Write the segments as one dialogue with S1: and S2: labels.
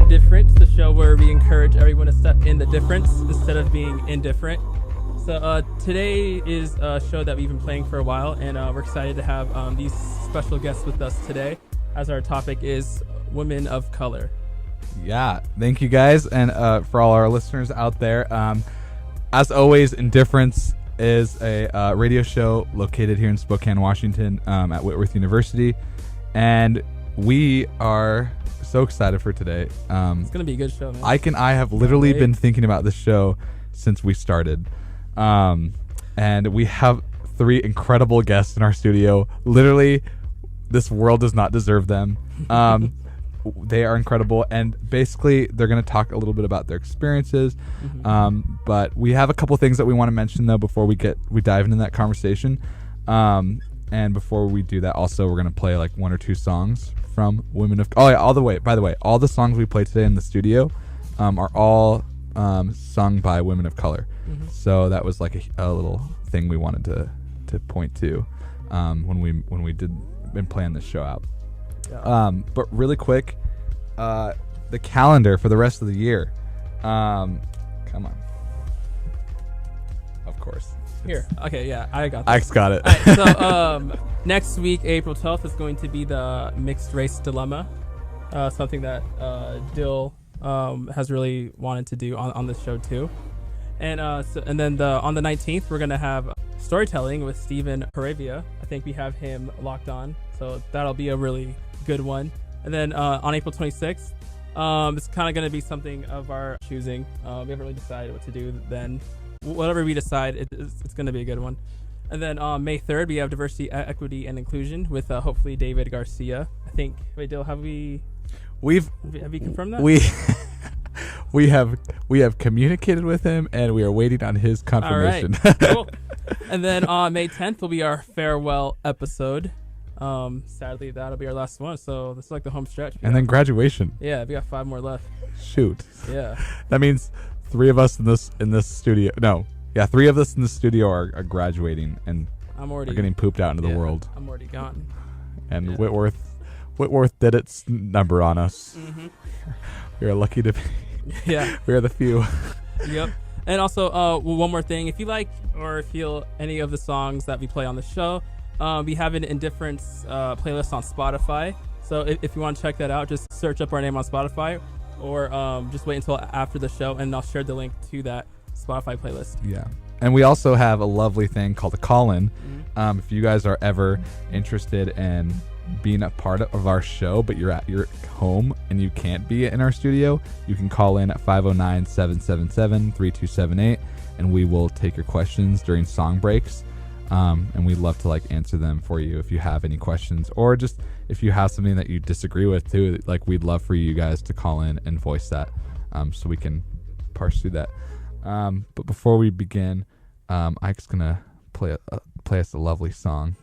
S1: InDifference, the show where we encourage everyone to step in the difference instead of being indifferent. So today is a show that we've been playing for a while, and we're excited to have these special guests with us today, as our topic is women of color.
S2: Yeah, thank you guys, and for all our listeners out there, as always, InDifference is a radio show located here in Spokane, Washington, at Whitworth University, and we are so excited for today.
S1: It's gonna be a good show, man.
S2: I have literally been thinking about this show since we started, and we have 3 incredible guests in our studio. Literally, this world does not deserve them. They are incredible, and basically they're going to talk a little bit about their experiences. But we have a couple things that we want to mention though before we dive into that conversation. And before we do that, also we're going to play like 1 or 2 songs from women of. Oh yeah, by the way, all the songs we play today in the studio are all sung by women of color. So that was like a little thing we wanted to point to when we been playing this show out. Yeah. But really quick, the calendar for the rest of the year. Come on. Of course.
S1: Here. Okay, yeah, I got this.
S2: Ike's got it.
S1: All right, so next week, April 12th, is going to be the Mixed Race Dilemma, something that Dill has really wanted to do on this show too. And then on the 19th, we're going to have storytelling with Stephen Paravia. I think we have him locked on, so that'll be a really good one. And then on April 26th, it's kind of going to be something of our choosing. We haven't really decided what to do then. Whatever we decide, it's going to be a good one. And then on May 3rd, we have Diversity, Equity, and Inclusion with hopefully David Garcia. I think. Wait, Dill, have you confirmed that? We have communicated with him, and we are waiting on his confirmation. All right, cool. And then on May 10th will be our farewell episode. Sadly, that'll be our last one. So this is like the home stretch.
S2: And then graduation.
S1: Yeah, we got 5 more left.
S2: Shoot.
S1: Yeah.
S2: That means 3 of us in this studio. No, yeah, 3 of us in the studio are graduating and are getting pooped out into the world.
S1: I'm already gone.
S2: And Whitworth did its number on us. We are lucky to be.
S1: Yeah,
S2: we are the few.
S1: Yep. And also, one more thing: if you like or feel any of the songs that we play on the show, we have an InDifference playlist on Spotify. So if you want to check that out, just search up our name on Spotify, or just wait until after the show, and I'll share the link to that Spotify playlist.
S2: Yeah. And we also have a lovely thing called a call-in. If you guys are ever interested in being a part of our show, but you're at your home and you can't be in our studio, you can call in at 509-777-3278, and we will take your questions during song breaks. And we'd love to answer them for you if you have any questions, or just if you have something that you disagree with too. We'd love for you guys to call in and voice that, so we can parse through that. But before we begin, Ike's gonna play us a lovely song.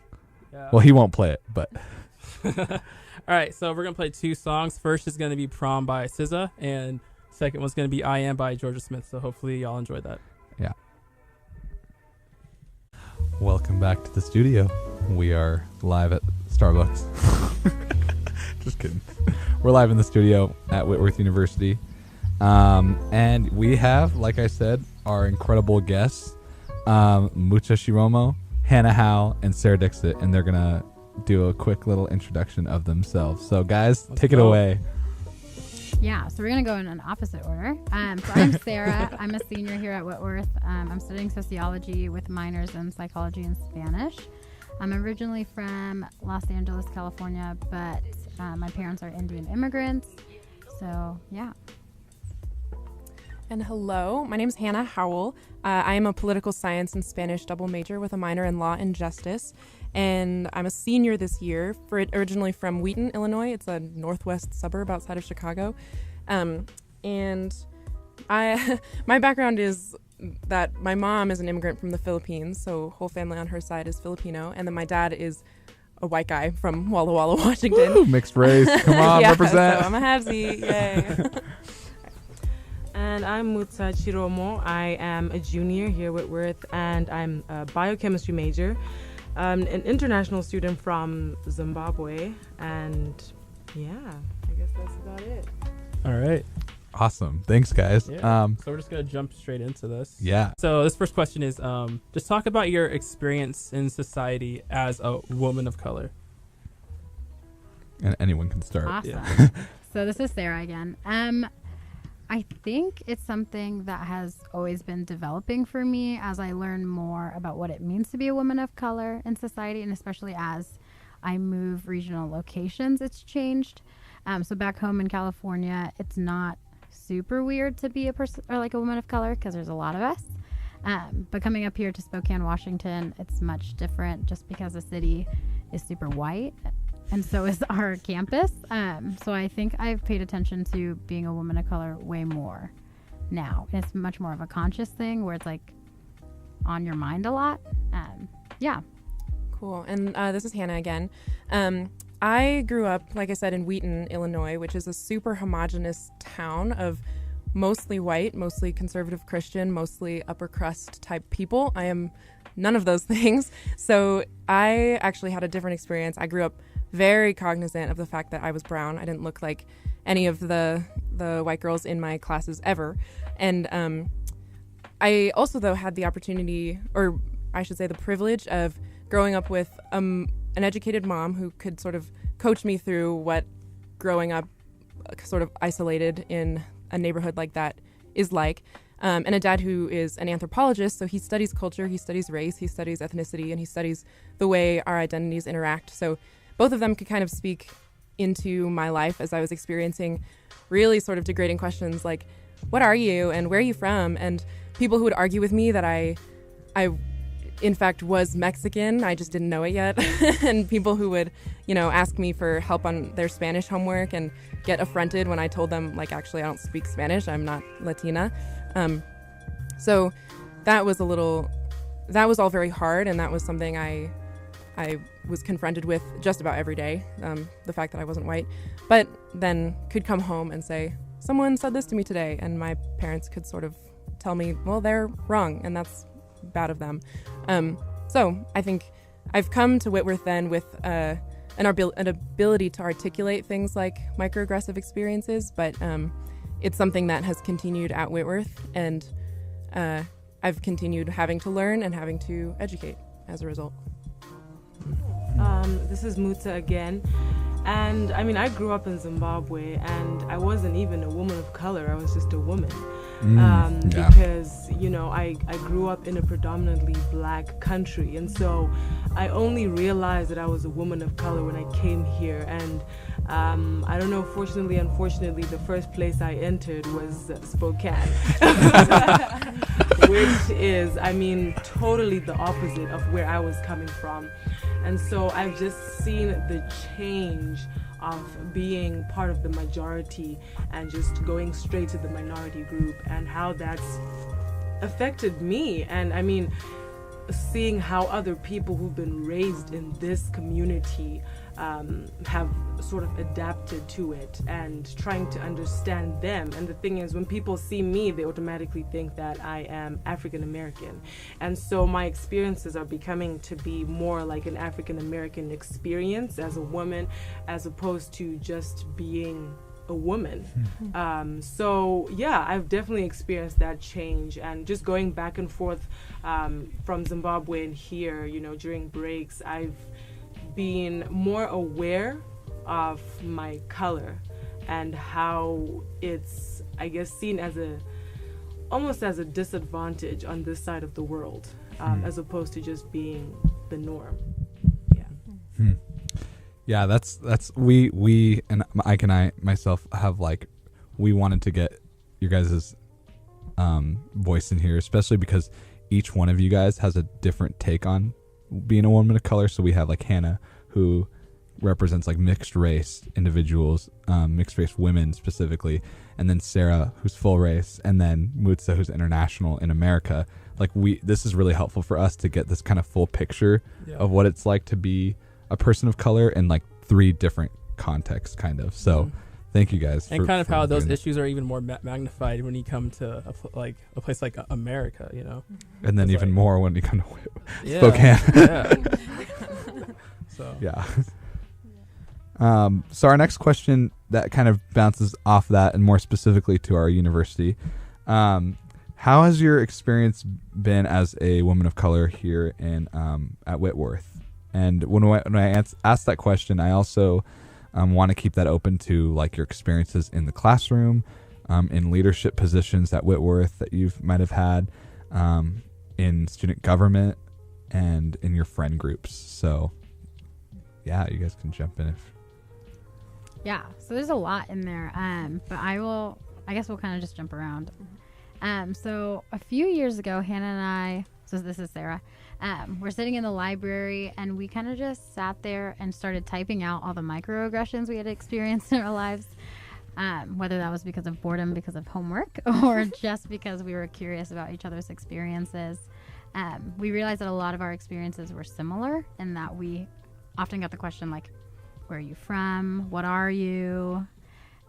S2: Yeah. Well, he won't play it, but.
S1: All right, so we're gonna play 2 songs. First is gonna be Prom by SZA, and second one's gonna be I Am by Georgia Smith. So hopefully y'all enjoyed that.
S2: Yeah. Welcome back to the studio. We are live at Starbucks. Just kidding. We're live in the studio at Whitworth University, and we have, like I said, our incredible guests, Mucha Shiromo, Hannah Howe, and Sarah Dixit, and they're gonna do a quick little introduction of themselves. So guys, take it away.
S3: Yeah, so we're going to go in an opposite order. So I'm Sarah. I'm a senior here at Whitworth. I'm studying sociology with minors in psychology and Spanish. I'm originally from Los Angeles, California, but my parents are Indian immigrants. So, yeah.
S4: And hello, my name is Hannah Howell. I am a political science and Spanish double major with a minor in law and justice. And I'm a senior this year, originally from Wheaton, Illinois. It's a northwest suburb outside of Chicago. And my background is that my mom is an immigrant from the Philippines, so whole family on her side is Filipino. And then my dad is a white guy from Walla Walla, Washington.
S2: Woo, mixed race. Come on,
S4: yeah,
S2: represent.
S4: So I'm a halvesy. Yay.
S5: And I'm Mucha Chiromo. I am a junior here at Whitworth, and I'm a biochemistry major. An international student from Zimbabwe, and yeah, I guess that's about it.
S1: All right.
S2: Awesome. Thanks, guys.
S1: Yeah. So we're just gonna jump straight into this.
S2: Yeah.
S1: So this first question is, just talk about your experience in society as a woman of color.
S2: And anyone can start.
S3: Awesome.
S1: Yeah.
S3: So this is Sarah again. I think it's something that has always been developing for me as I learn more about what it means to be a woman of color in society, and especially as I move regional locations, it's changed. So back home in California, it's not super weird to be a person or like a woman of color because there's a lot of us. But coming up here to Spokane, Washington, it's much different just because the city is super white. And so is our campus. So I think I've paid attention to being a woman of color way more now. It's much more of a conscious thing where it's like on your mind a lot. Yeah.
S4: Cool. And this is Hannah again. I grew up, like I said, in Wheaton, Illinois, which is a super homogenous town of mostly white, mostly conservative Christian, mostly upper crust type people. I am none of those things. So I actually had a different experience. I grew up very cognizant of the fact that I was brown. I didn't look like any of the white girls in my classes ever. And I also, though, had the opportunity, or I should say the privilege of growing up with an educated mom who could sort of coach me through what growing up sort of isolated in a neighborhood like that is like. And a dad who is an anthropologist, so he studies culture, he studies race, he studies ethnicity, and he studies the way our identities interact. So both of them could kind of speak into my life as I was experiencing really sort of degrading questions like, what are you and where are you from? And people who would argue with me that I in fact was Mexican, I just didn't know it yet. And people who would, ask me for help on their Spanish homework and get affronted when I told them, like, actually, I don't speak Spanish, I'm not Latina. So that was all very hard, and that was something I was confronted with just about every day, the fact that I wasn't white, but then could come home and say, someone said this to me today, and my parents could sort of tell me, well, they're wrong, and that's bad of them. So I think I've come to Whitworth then with an ability to articulate things like microaggressive experiences, but it's something that has continued at Whitworth, and I've continued having to learn and having to educate as a result.
S5: This is Muta again. And I mean, I grew up in Zimbabwe, and I wasn't even a woman of color. I was just a woman. Because, I grew up in a predominantly black country. And so I only realized that I was a woman of color when I came here. And I don't know, fortunately, unfortunately, the first place I entered was Spokane. Which is, totally the opposite of where I was coming from. And so I've just seen the change of being part of the majority and just going straight to the minority group, and how that's affected me. And seeing how other people who've been raised in this community have sort of adapted to it and trying to understand them. And the thing is, when people see me, they automatically think that I am African American. And so my experiences are becoming to be more like an African American experience as a woman, as opposed to just being a woman. So yeah, I've definitely experienced that change, and just going back and forth from Zimbabwe and here, during breaks, I've been more aware of my color and how it's, I guess, seen as almost as a disadvantage on this side of the world, as opposed to just being the norm. Yeah.
S2: Yeah, that's we and Ike and I myself have we wanted to get your guys' voice in here, especially because each one of you guys has a different take on being a woman of color. So we have Hannah, who represents mixed race individuals, mixed race women specifically, and then Sarah, who's full race, and then Mutsa, who's international in America. This is really helpful for us to get this kind of full picture of what it's like to be a person of color in 3 different contexts, kind of. So thank you guys.
S1: And kind of how those issues are even more magnified when you come to a place like America,
S2: And then even more when you come to
S1: Spokane.
S2: So yeah. So our next question that kind of bounces off that, and more specifically to our university. How has your experience been as a woman of color here in at Whitworth? And when I ask that question, I also want to keep that open to like your experiences in the classroom, in leadership positions at Whitworth that you might have had, in student government, and in your friend groups. So, yeah, you guys can jump in if.
S3: Yeah, so there's a lot in there, but I guess we'll kind of just jump around. So a few years ago, Hannah and I, so this is Sarah, we're sitting in the library, and we kind of just sat there and started typing out all the microaggressions we had experienced in our lives, whether that was because of boredom, because of homework, or just because we were curious about each other's experiences. We realized that a lot of our experiences were similar, and that we often got the question like, where are you from? What are you?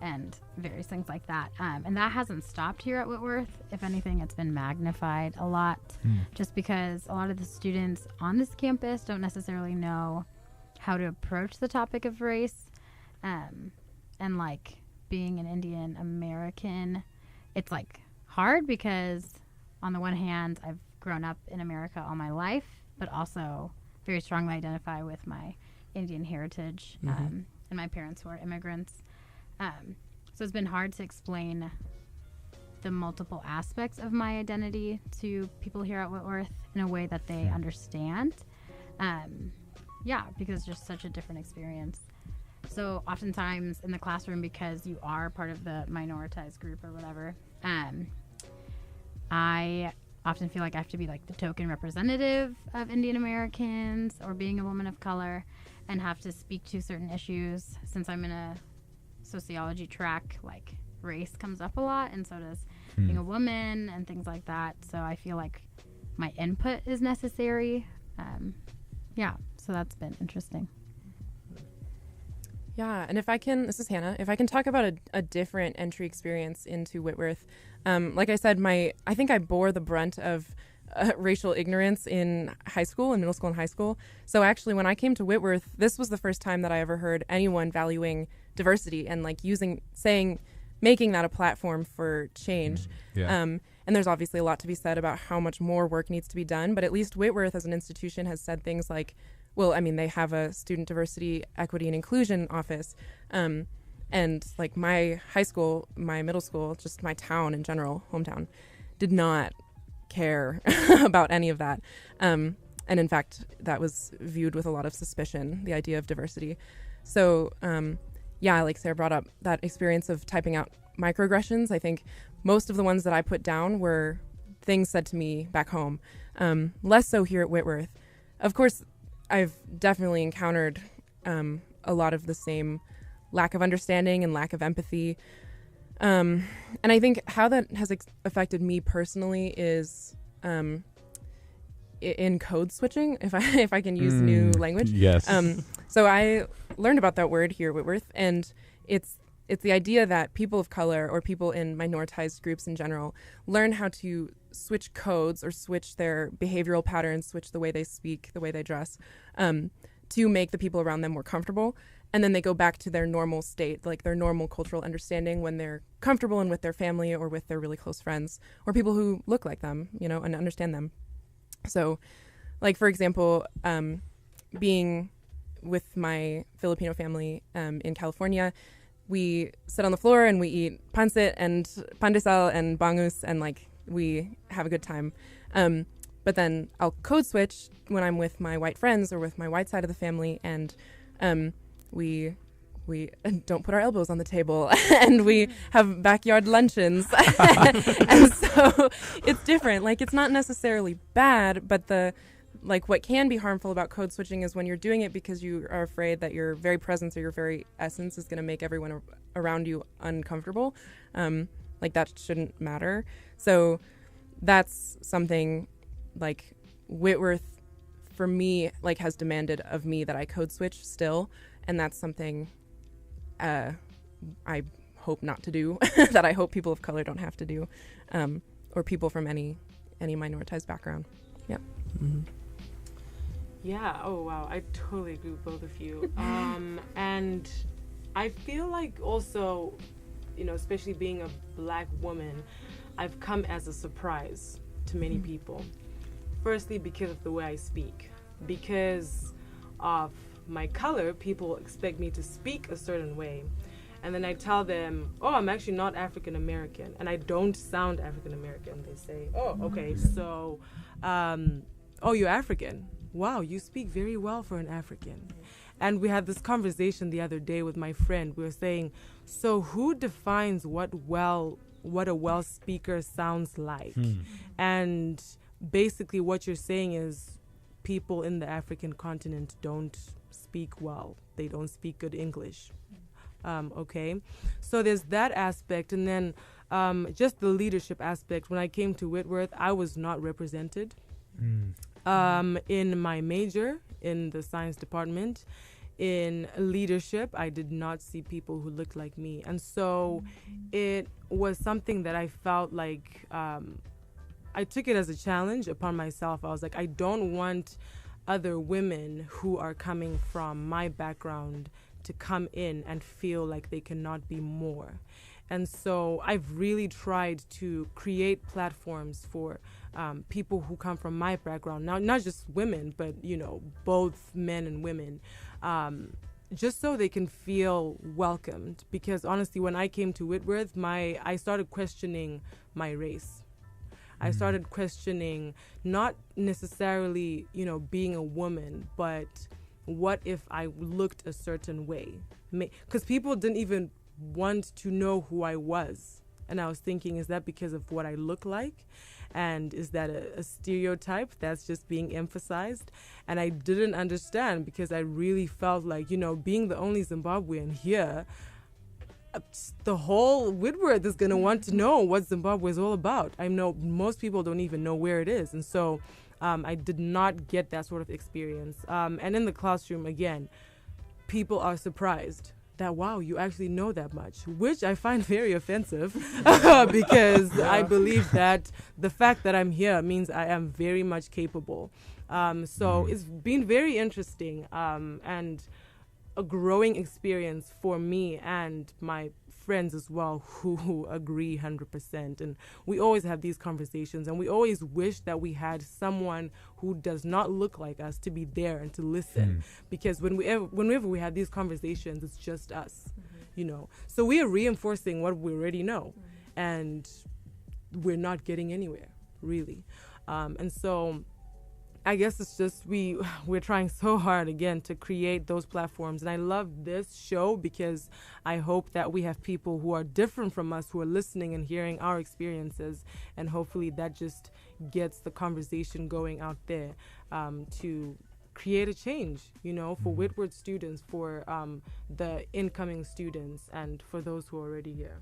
S3: And various things like that. And that hasn't stopped here at Whitworth. If anything, it's been magnified a lot, just because a lot of the students on this campus don't necessarily know how to approach the topic of race. And like being an Indian American, it's like hard because on the one hand, I've grown up in America all my life, but also very strongly identify with my Indian heritage, and my parents who are immigrants. So it's been hard to explain the multiple aspects of my identity to people here at Whitworth in a way that they understand. Because it's just such a different experience. So oftentimes in the classroom, because you are part of the minoritized group or whatever, I often feel like I have to be like the token representative of Indian Americans or being a woman of color, and have to speak to certain issues. Since I'm in a sociology track, like race comes up a lot, and so does being a woman and things like that. So I feel like my input is necessary. So that's been interesting.
S4: Yeah, and this is Hannah, if I can talk about a different entry experience into Whitworth. Like I said, I think I bore the brunt of racial ignorance in middle school and high school. So actually, when I came to Whitworth, this was the first time that I ever heard anyone valuing diversity and like making that a platform for change. And there's obviously a lot to be said about how much more work needs to be done, but at least Whitworth as an institution has said things like, they have a student diversity, equity, and inclusion office. And like my high school, my middle school, just my town in general, hometown, did not care about any of that. And in fact, that was viewed with a lot of suspicion, the idea of diversity. So, like Sarah brought up, that experience of typing out microaggressions, I think most of the ones that I put down were things said to me back home. Less so here at Whitworth. Of course, I've definitely encountered a lot of the same lack of understanding and lack of empathy. And I think how that has affected me personally is in code switching, if I can use new language.
S2: Yes.
S4: So I learned about that word here at Whitworth, and it's the idea that people of color or people in minoritized groups in general learn how to switch codes or switch their behavioral patterns, switch the way they speak, the way they dress, to make the people around them more comfortable. And then they go back to their normal state, like their normal cultural understanding when they're comfortable and with their family or with their really close friends or people who look like them, and understand them. So, like, for example, being with my Filipino family in California, we sit on the floor and we eat pancit and pandesal and bangus, and like we have a good time. But then I'll code switch when I'm with my white friends or with my white side of the family, and we don't put our elbows on the table and we have backyard luncheons. And so it's different. Like, it's not necessarily bad, but what can be harmful about code switching is when you're doing it because you are afraid that your very presence or your very essence is going to make everyone around you uncomfortable. That shouldn't matter. So that's something like Whitworth for me, has demanded of me that I code switch still. And that's something I hope not to do, that I hope people of color don't have to do, or people from any minoritized background. Yeah.
S2: Mm-hmm.
S5: Yeah. Oh, wow. I totally agree with both of you. And I feel like also, especially being a black woman, I've come as a surprise to many people. Firstly, because of the way I speak. Because of my color, people expect me to speak a certain way. And then I tell them, oh, I'm actually not African American. And I don't sound African American. They say, oh, okay, so, oh, you're African. Wow, you speak very well for an African. And we had this conversation the other day with my friend. We were saying, so who defines what a well speaker sounds like? And basically what you're saying is people in the African continent don't speak well. They don't speak good English. Okay, so there's that aspect, and then just the leadership aspect. When I came to Whitworth, I was not represented in my major, in the science department. In leadership, I did not see people who looked like me, and so it was something that I felt like I took it as a challenge upon myself. I was like, I don't want other women who are coming from my background to come in and feel like they cannot be more. And so I've really tried to create platforms for people who come from my background. Now, not just women, but, both men and women, just so they can feel welcomed. Because honestly, when I came to Whitworth, I started questioning my race. I started questioning not necessarily, being a woman, but what if I looked a certain way? Because people didn't even want to know who I was. And I was thinking, is that because of what I look like? And is that a stereotype that's just being emphasized? And I didn't understand, because I really felt like, being the only Zimbabwean here, the whole Whitworth is going to want to know what Zimbabwe is all about. I know most people don't even know where it is. And so I did not get that sort of experience. And in the classroom, again, people are surprised that, wow, you actually know that much, which I find very offensive because I believe that the fact that I'm here means I am very much capable. So it's been very interesting and a growing experience for me and my friends as well, who agree 100%. And we always have these conversations, and we always wish that we had someone who does not look like us to be there and to listen. Because whenever we have these conversations, it's just us, So we are reinforcing what we already know, and we're not getting anywhere, really. And so I guess it's just we're trying so hard again to create those platforms. And I love this show because I hope that we have people who are different from us who are listening and hearing our experiences, and hopefully that just gets the conversation going out there to create a change, for Whitworth students, for the incoming students, and for those who are already here.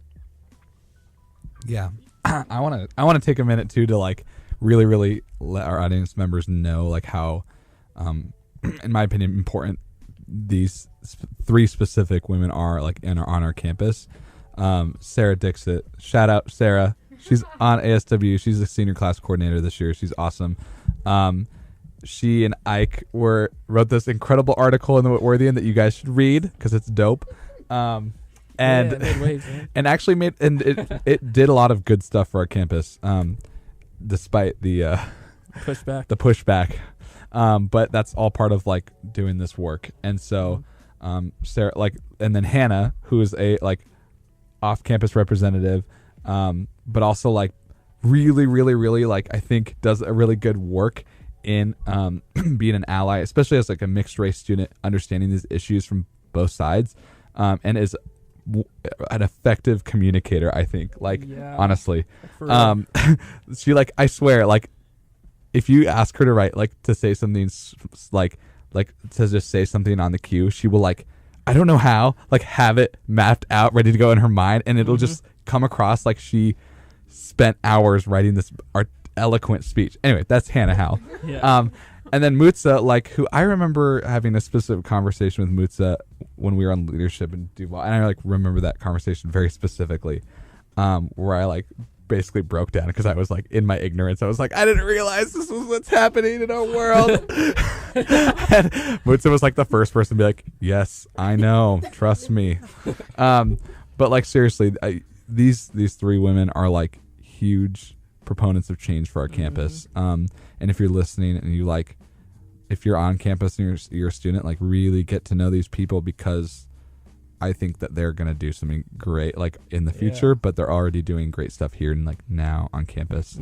S2: Yeah. I want to take a minute too to really let our audience members know how in my opinion important these three specific women are on our campus. Sarah Dixit, shout out Sarah, she's on ASW, she's the senior class coordinator this year, she's awesome. She and Ike wrote this incredible article in the Whitworthian that you guys should read because it's dope. And and actually it did a lot of good stuff for our campus, despite the pushback. But that's all part of doing this work. And so Sarah, and then Hannah, who is a off-campus representative, but also really I think does a really good work in being an ally, especially as a mixed race student, understanding these issues from both sides, and is an effective communicator, I think. Honestly, she I swear, if you ask her to write to say something to just say something on the cue, she will I don't know how have it mapped out, ready to go in her mind, and it'll just come across she spent hours writing this eloquent speech. Anyway, that's Hannah Howell. And then Mutsa, who I remember having a specific conversation with Mutsa when we were on leadership in Duval, and I remember that conversation very specifically, where I basically broke down because I was like, in my ignorance, I was like, I didn't realize this was what's happening in our world. And Mutsu was like the first person to be like, yes, I know, trust me. But like seriously, these three women are like huge proponents of change for our campus. And if you're listening and you like, if you're on campus and you're a student, like really get to know these people, because I think that they're going to do something great like in the future, but they're already doing great stuff here and like now on campus.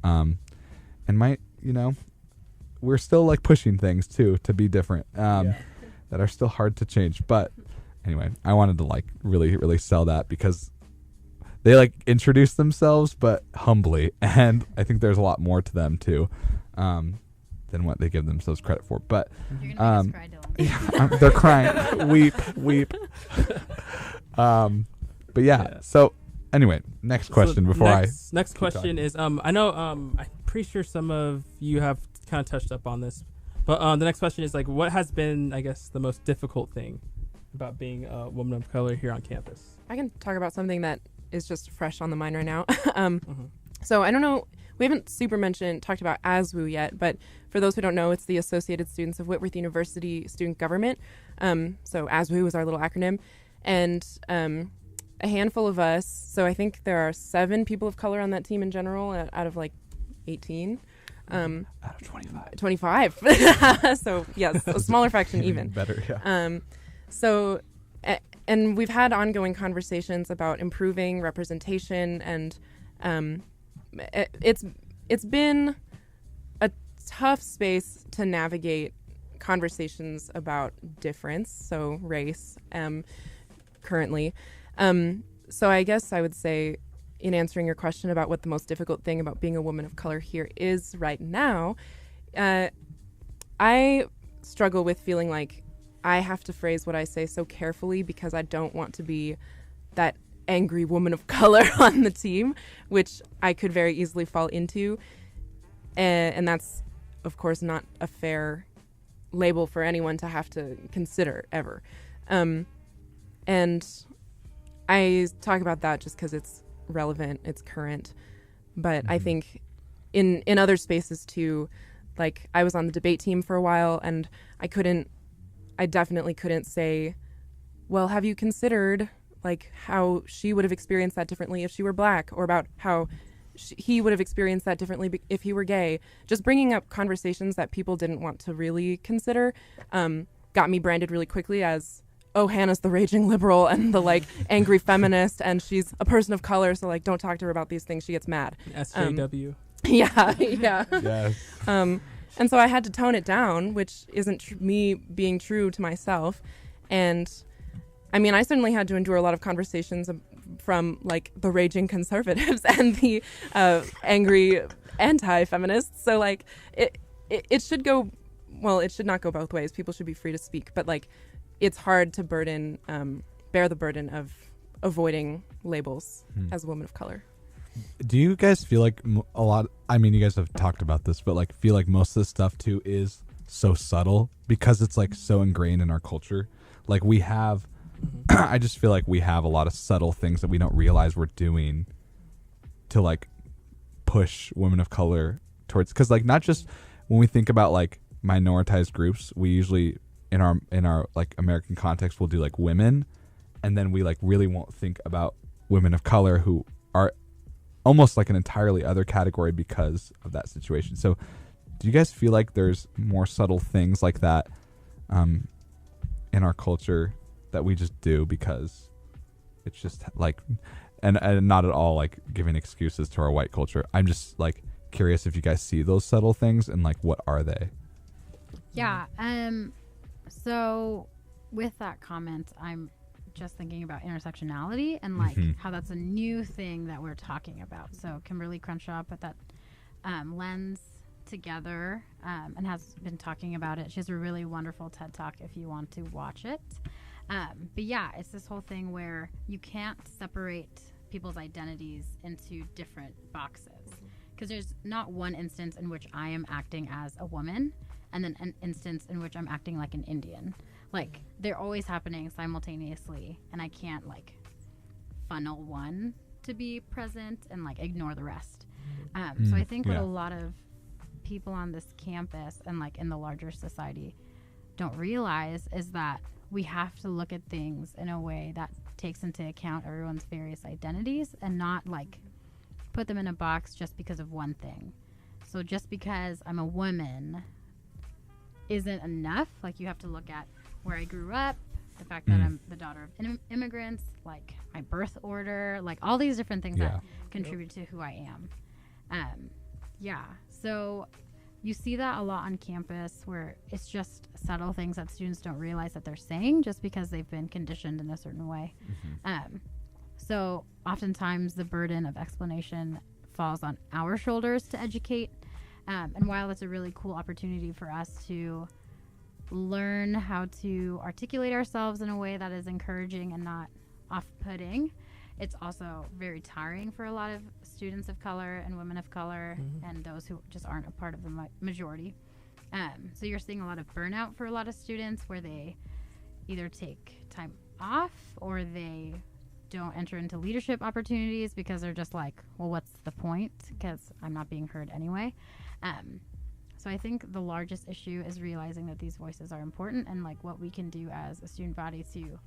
S2: And we're still like pushing things too to be different, that are still hard to change. But anyway, I wanted to like really, really sell that because they like introduce themselves, but humbly. And I think there's a lot more to them too, than what they give themselves credit for. But
S3: You're gonna make us cry, Dylan.
S2: they're crying. Weep. But yeah. So anyway, next question
S1: next question is I know I'm pretty sure some of you have kind of touched up on this, but the next question is like, what has been, I guess, the most difficult thing about being a woman of color here on campus?
S4: I can talk about something that is just fresh on the mind right now. So I don't know, we haven't talked about ASWU yet, but for those who don't know, it's the Associated Students of Whitworth University Student Government. So ASWU is our little acronym. And a handful of us, so I think there are 7 people of color on that team in general out of like 18.
S2: Out of 25.
S4: 25. So yes, a smaller fraction even.
S2: Better, yeah.
S4: And we've had ongoing conversations about improving representation, and it's been a tough space to navigate conversations about difference, so race, currently. So I guess I would say, in answering your question about what the most difficult thing about being a woman of color here is right now, I struggle with feeling like I have to phrase what I say so carefully because I don't want to be that angry woman of color on the team, which I could very easily fall into. And that's, of course, not a fair label for anyone to have to consider ever. And I talk about that just because it's relevant, it's current. But I think in other spaces too, like I was on the debate team for a while, and I definitely couldn't say, well, have you considered like how she would have experienced that differently if she were black, or about how he would have experienced that differently if he were gay. Just bringing up conversations that people didn't want to really consider got me branded really quickly as, oh, Hannah's the raging liberal and the like angry feminist, and she's a person of color, so like don't talk to her about these things, she gets mad.
S1: SJW.
S4: Yeah.
S2: Yes.
S4: And so I had to tone it down, which isn't me being true to myself. And I mean, I certainly had to endure a lot of conversations from like the raging conservatives and the angry anti-feminists. So like it should go, well, it should not go both ways. People should be free to speak, but like it's hard to bear the burden of avoiding labels as a woman of color.
S2: Do you guys feel like a lot, I mean, you guys have talked about this, but like feel like most of this stuff too is so subtle because it's like so ingrained in our culture? Like we have, I just feel like we have a lot of subtle things that we don't realize we're doing to like push women of color towards, because like not just when we think about like minoritized groups, we usually in our like American context we'll do like women, and then we like really won't think about women of color who are almost like an entirely other category because of that situation. So do you guys feel like there's more subtle things like that in our culture that we just do because it's just like, and not at all like giving excuses to our white culture. I'm just like curious if you guys see those subtle things and like what are they?
S3: Yeah. So with that comment, I'm just thinking about intersectionality and like how that's a new thing that we're talking about. So Kimberly Crenshaw put that lens together and has been talking about it. She has a really wonderful TED Talk if you want to watch it. But yeah, it's this whole thing where you can't separate people's identities into different boxes, because there's not one instance in which I am acting as a woman and then an instance in which I'm acting like an Indian. Like they're always happening simultaneously, and I can't like funnel one to be present and like ignore the rest. So I think what a lot of people on this campus and like in the larger society don't realize is that we have to look at things in a way that takes into account everyone's various identities and not like put them in a box just because of one thing. So just because I'm a woman isn't enough. Like you have to look at where I grew up, the fact that I'm the daughter of immigrants, like my birth order, like all these different things that contribute to who I am. So you see that a lot on campus where it's just subtle things that students don't realize that they're saying just because they've been conditioned in a certain way. So oftentimes the burden of explanation falls on our shoulders to educate. And while it's a really cool opportunity for us to learn how to articulate ourselves in a way that is encouraging and not off-putting, it's also very tiring for a lot of students of color and women of color and those who just aren't a part of the majority. So you're seeing a lot of burnout for a lot of students where they either take time off or they don't enter into leadership opportunities because they're just like, well, what's the point? Because I'm not being heard anyway. So I think the largest issue is realizing that these voices are important and like what we can do as a student body to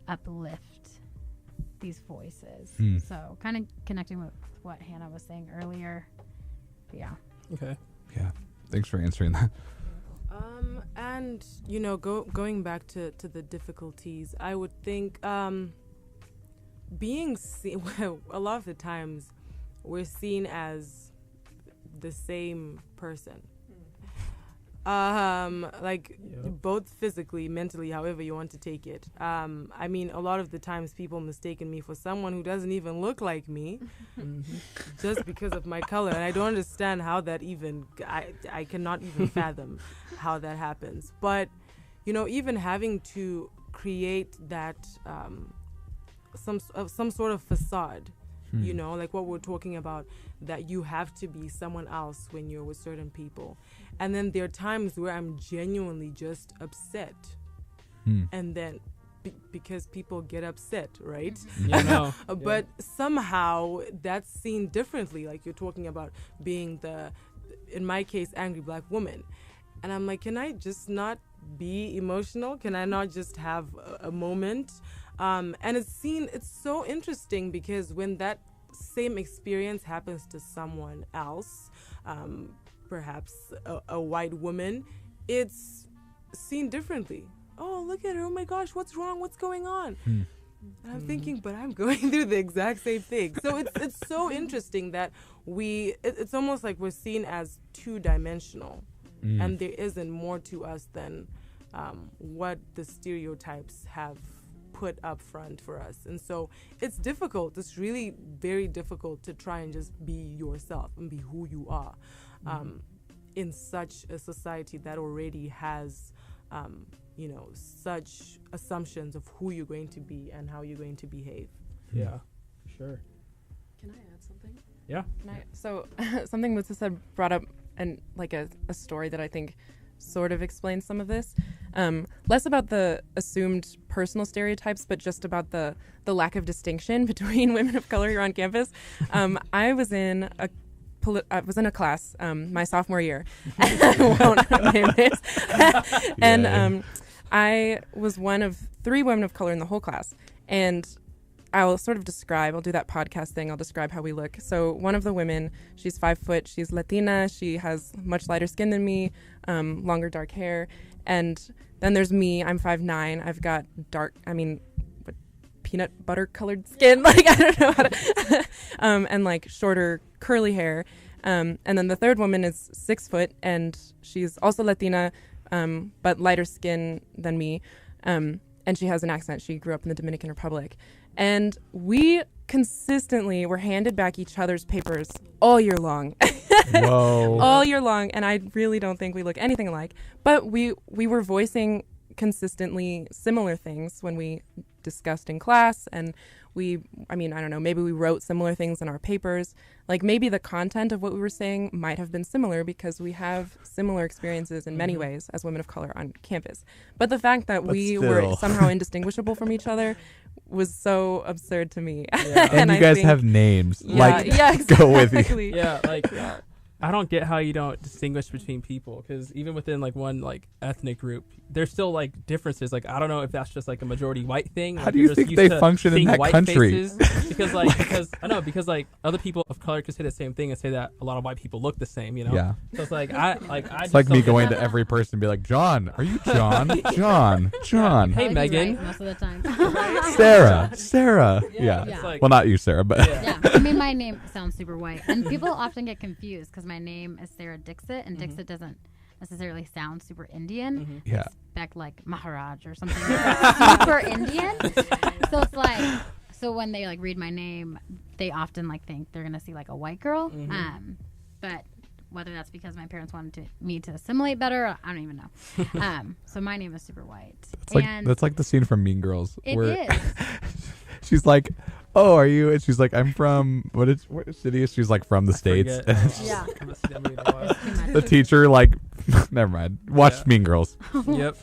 S3: uplift these voices. So kind of connecting with what Hannah was saying earlier. Yeah.
S1: Okay.
S2: Yeah. Thanks for answering that.
S5: And you know, going back to the difficulties, I would think being seen, well, a lot of the times we're seen as the same person. Both physically, mentally, however you want to take it. I mean, a lot of the times people mistaken me for someone who doesn't even look like me just because of my color. And I don't understand how that even, I cannot even fathom how that happens. But, you know, even having to create that, some sort of facade, you know, like what we're talking about, that you have to be someone else when you're with certain people. And then there are times where I'm genuinely just upset. And then because people get upset, right? But somehow that's seen differently. Like you're talking about being in my case, angry black woman. And I'm like, can I just not be emotional? Can I not just have a moment? And it's so interesting because when that same experience happens to someone else, perhaps a white woman, it's seen differently. Oh, look at her. Oh my gosh, what's wrong? What's going on? And I'm thinking, but I'm going through the exact same thing. So it's so interesting that it's almost like we're seen as two-dimensional, and there isn't more to us than what the stereotypes have put up front for us. And so it's difficult. It's really very difficult to try and just be yourself and be who you are in such a society that already has such assumptions of who you're going to be and how you're going to behave.
S1: Yeah, for sure.
S4: Can I add something?
S1: Yeah.
S4: So something Lisa said brought up a story that I think sort of explains some of this. Less about the assumed personal stereotypes, but just about the lack of distinction between women of color here on campus. I was in a class my sophomore year. I won't name names. And I was one of 3 women of color in the whole class. And I'll do that podcast thing. I'll describe how we look. So one of the women, she's 5 foot. She's Latina. She has much lighter skin than me, longer dark hair. And then there's me. I'm 5'9". I've got peanut butter colored skin. Like, I don't know how to, and like shorter curly hair. And then the third woman is 6 foot and she's also Latina, but lighter skin than me. And she has an accent. She grew up in the Dominican Republic. And we consistently were handed back each other's papers all year long.
S2: Whoa.
S4: All year long. And I really don't think we look anything alike. But we were voicing consistently similar things when we discussed in class. And I don't know, maybe we wrote similar things in our papers. Like maybe the content of what we were saying might have been similar because we have similar experiences in many ways as women of color on campus. But the fact that we were somehow indistinguishable from each other was so absurd to me.
S1: Yeah.
S2: And you
S4: I
S2: guys
S4: think-
S2: have names.
S4: Yeah,
S2: Like,
S4: yeah, exactly.
S2: go with you.
S1: Yeah, like I don't get how you don't distinguish between people, because even within like one like ethnic group, there's still like differences. Like I don't know if that's just like a majority white thing.
S2: How
S1: like,
S2: do
S1: you're
S2: you
S1: just
S2: think
S1: used
S2: they
S1: to
S2: function in
S1: seeing
S2: that
S1: white
S2: country?
S1: faces. Because like other people of color could say the same thing and say that a lot of white people look the same. You know.
S2: Yeah.
S1: So it's like I
S2: It's
S1: just
S2: like me
S1: don't get
S2: going
S1: that.
S2: to every person and be like, John, are you John? John.
S1: Hey,
S3: Probably be
S1: Megan.
S3: right most of the time.
S2: Sarah. Yeah.
S1: It's
S3: Yeah.
S1: like,
S2: Well, not you, Sarah, but
S3: Yeah, I mean, my name sounds super white, and people often get confused because my name is Sarah Dixit, and Dixit doesn't necessarily sound super Indian.
S2: yeah.
S3: Expect like Maharaj or something like super Indian. So it's like, so when they like read my name, they often like think they're gonna see like a white girl. But whether that's because my parents wanted me to assimilate better, I don't even know. So my name is super white.
S2: It's like
S3: And
S2: that's like the scene from Mean Girls
S3: it
S2: where
S3: is.
S2: she's like, "Oh, are you?" And she's like, "I'm from what city is?" She's like, "From the States."
S1: forget.
S3: Yeah.
S1: I haven't seen that movie in a while.
S3: Too much.
S2: The teacher like, never mind. Watch
S1: Yeah.
S2: Mean Girls.
S1: Yep.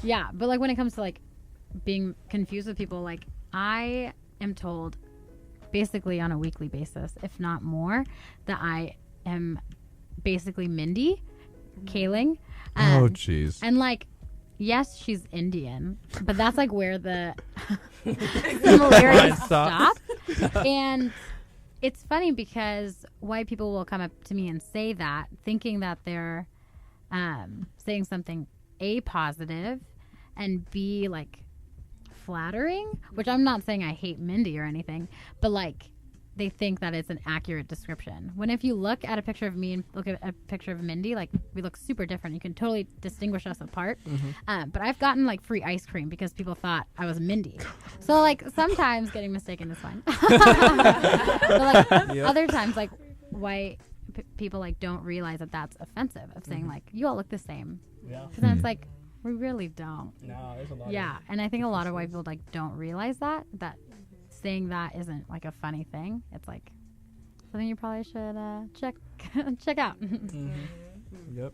S3: Yeah, but like when it comes to like being confused with people, like I am told basically on a weekly basis, if not more, that I am basically Mindy Kaling.
S2: Oh, jeez.
S3: And like, yes, she's Indian, but that's like where the similarities
S1: Line
S3: stop.
S1: stops.
S3: And it's funny because white people will come up to me and say that, thinking that they're saying something A, positive, and B, like flattering, which I'm not saying I hate Mindy or anything, but like they think that it's an accurate description. When if you look at a picture of me and look at a picture of Mindy, like we look super different. You can totally distinguish us apart. But I've gotten like free ice cream because people thought I was Mindy. So like sometimes getting mistaken is fine. But like other times, like white people like don't realize that that's offensive of saying like you all look the same.
S1: Yeah.
S3: Because then it's like we really don't.
S1: No, there's a lot.
S3: Yeah, and I think a lot of white people like don't realize that saying that isn't like a funny thing. It's like something you probably should check out.
S1: Yep.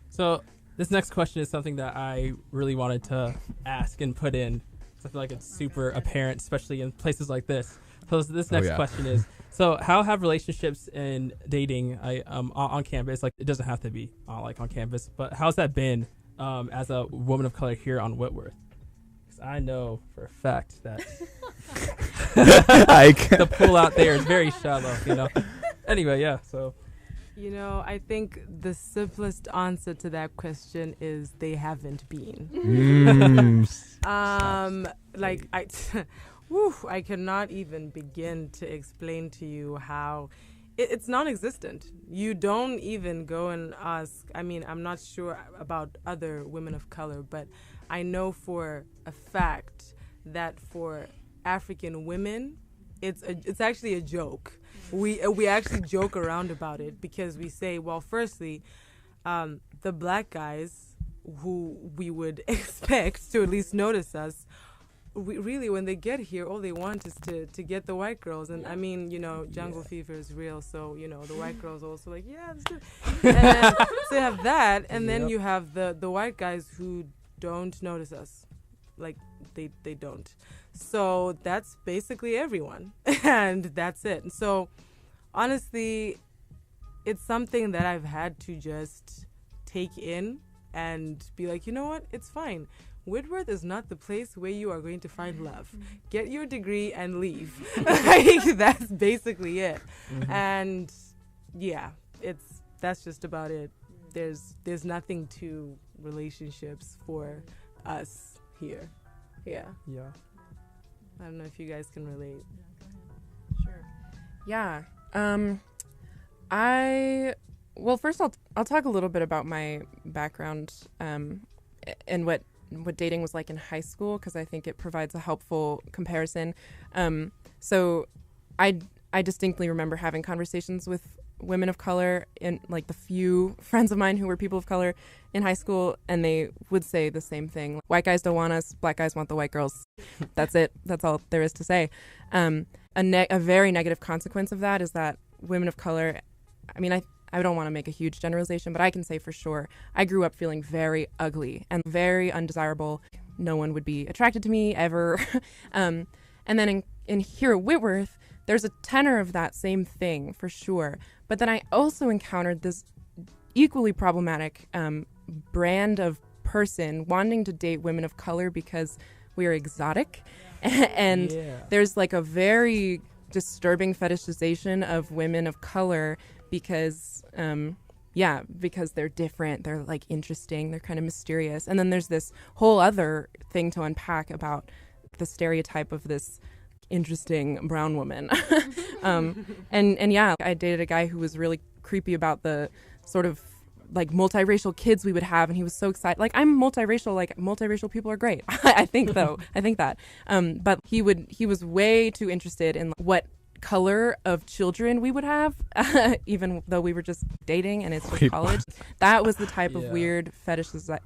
S1: So this next question is something that I really wanted to ask and put in, because I feel like it's super apparent, especially in places like this. So this next
S2: yeah.
S1: question is: so how have relationships and dating on campus, like it doesn't have to be like on campus, but how's that been as a woman of color here on Whitworth? Because I know for a fact that the pool out there is very shallow, you know. Anyway, yeah. So
S5: You know, I think the simplest answer to that question is they haven't been. Like I cannot even begin to explain to you how it's non-existent. You don't even go and ask. I mean, I'm not sure about other women of color, but I know for a fact that for African women, it's actually a joke. We actually joke around about it because we say, well, firstly, the black guys who we would expect to at least notice us, really, when they get here, all they want is to get the white girls. And I mean, you know, jungle fever is real, so you know the white girls also like, yeah, let's do it. And then, so you have that, and then you have the white guys who don't notice us, like they don't. So that's basically everyone, and that's it. And so honestly, it's something that I've had to just take in and be like, you know what, it's fine. Whitworth is not the place where you are going to find love. Get your degree and leave. Like, that's basically it. And yeah, that's just about it. There's nothing to relationships for us here. Yeah.
S1: yeah.
S5: I don't know if you guys can relate.
S4: Sure. Yeah. Well, first I'll talk a little bit about my background and what dating was like in high school, because I think it provides a helpful comparison. So I distinctly remember having conversations with women of color and like the few friends of mine who were people of color in high school, and they would say the same thing: white guys don't want us, black guys want the white girls. That's it. That's all there is to say. A very negative consequence of that is that women of color, I mean, I don't want to make a huge generalization, but I can say for sure I grew up feeling very ugly and very undesirable. No one would be attracted to me ever. And then in here at Whitworth, there's a tenor of that same thing for sure. But then I also encountered this equally problematic brand of person wanting to date women of color because we are exotic. And there's like a very disturbing fetishization of women of color because because they're different, they're like interesting, they're kind of mysterious. And then there's this whole other thing to unpack about the stereotype of this interesting brown woman. And yeah, I dated a guy who was really creepy about the sort of like multiracial kids we would have, and he was so excited. Like, I'm multiracial, like multiracial people are great. I think that. But he was way too interested in what color of children we would have, even though we were just dating and it's just college. That was the type of weird fetishizing.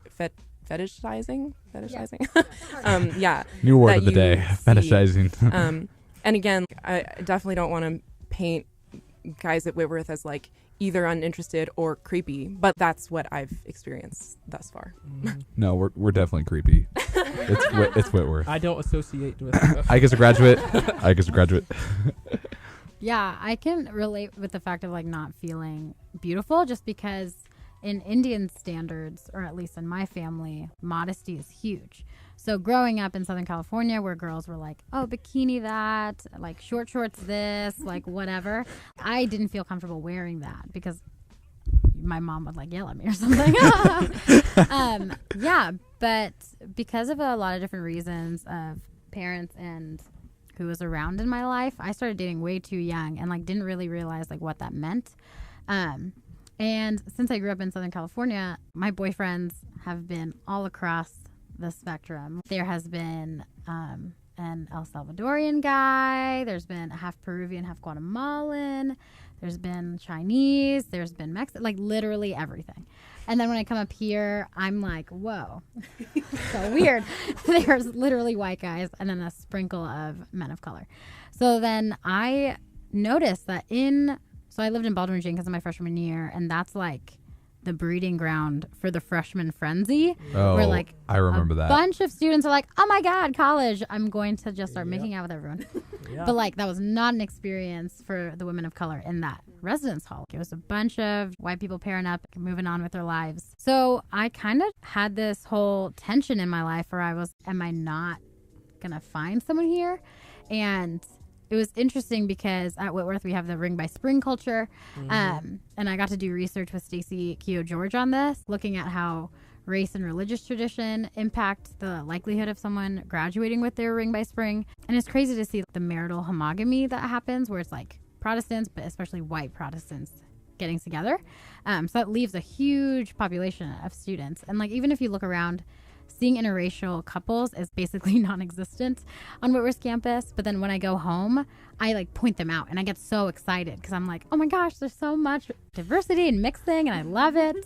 S2: New word of the day, fetishizing.
S4: And again, I definitely don't want to paint guys at Whitworth as like either uninterested or creepy, but that's what I've experienced thus far.
S2: No, we're definitely creepy. It's Whitworth.
S1: I don't associate with
S2: I guess a graduate.
S3: Yeah, I can relate with the fact of like not feeling beautiful, just because in Indian standards, or at least in my family, modesty is huge. So growing up in Southern California, where girls were like, oh, bikini that, like short shorts this, like whatever, I didn't feel comfortable wearing that because my mom would like yell at me or something. But because of a lot of different reasons of parents and who was around in my life, I started dating way too young and like didn't really realize like what that meant. And since I grew up in Southern California, my boyfriends have been all across the spectrum. There has been an El Salvadorian guy. There's been a half Peruvian, half Guatemalan. There's been Chinese. There's been Mexican, like literally everything. And then when I come up here, I'm like, whoa, so weird. There's literally white guys and then a sprinkle of men of color. So then I noticed that so I lived in Baldwin Jenkins in my freshman year, and that's like the breeding ground for the freshman frenzy.
S2: Oh,
S3: where like
S2: I remember that.
S3: A bunch of students are like, oh my God, college, I'm going to just start making out with everyone. But like that was not an experience for the women of color in that residence hall. It was a bunch of white people pairing up, moving on with their lives. So I kind of had this whole tension in my life where I was, am I not going to find someone here? And it was interesting because at Whitworth we have the ring by spring culture, and I got to do research with Stacy Keogh George on this, looking at how race and religious tradition impact the likelihood of someone graduating with their ring by spring. And it's crazy to see the marital homogamy that happens, where it's like Protestants, but especially white Protestants, getting together. So that leaves a huge population of students. And like even if you look around, seeing interracial couples is basically non-existent on Whitworth's campus. But then when I go home, I like point them out and I get so excited because I'm like, oh my gosh, there's so much diversity and mixing and I love it.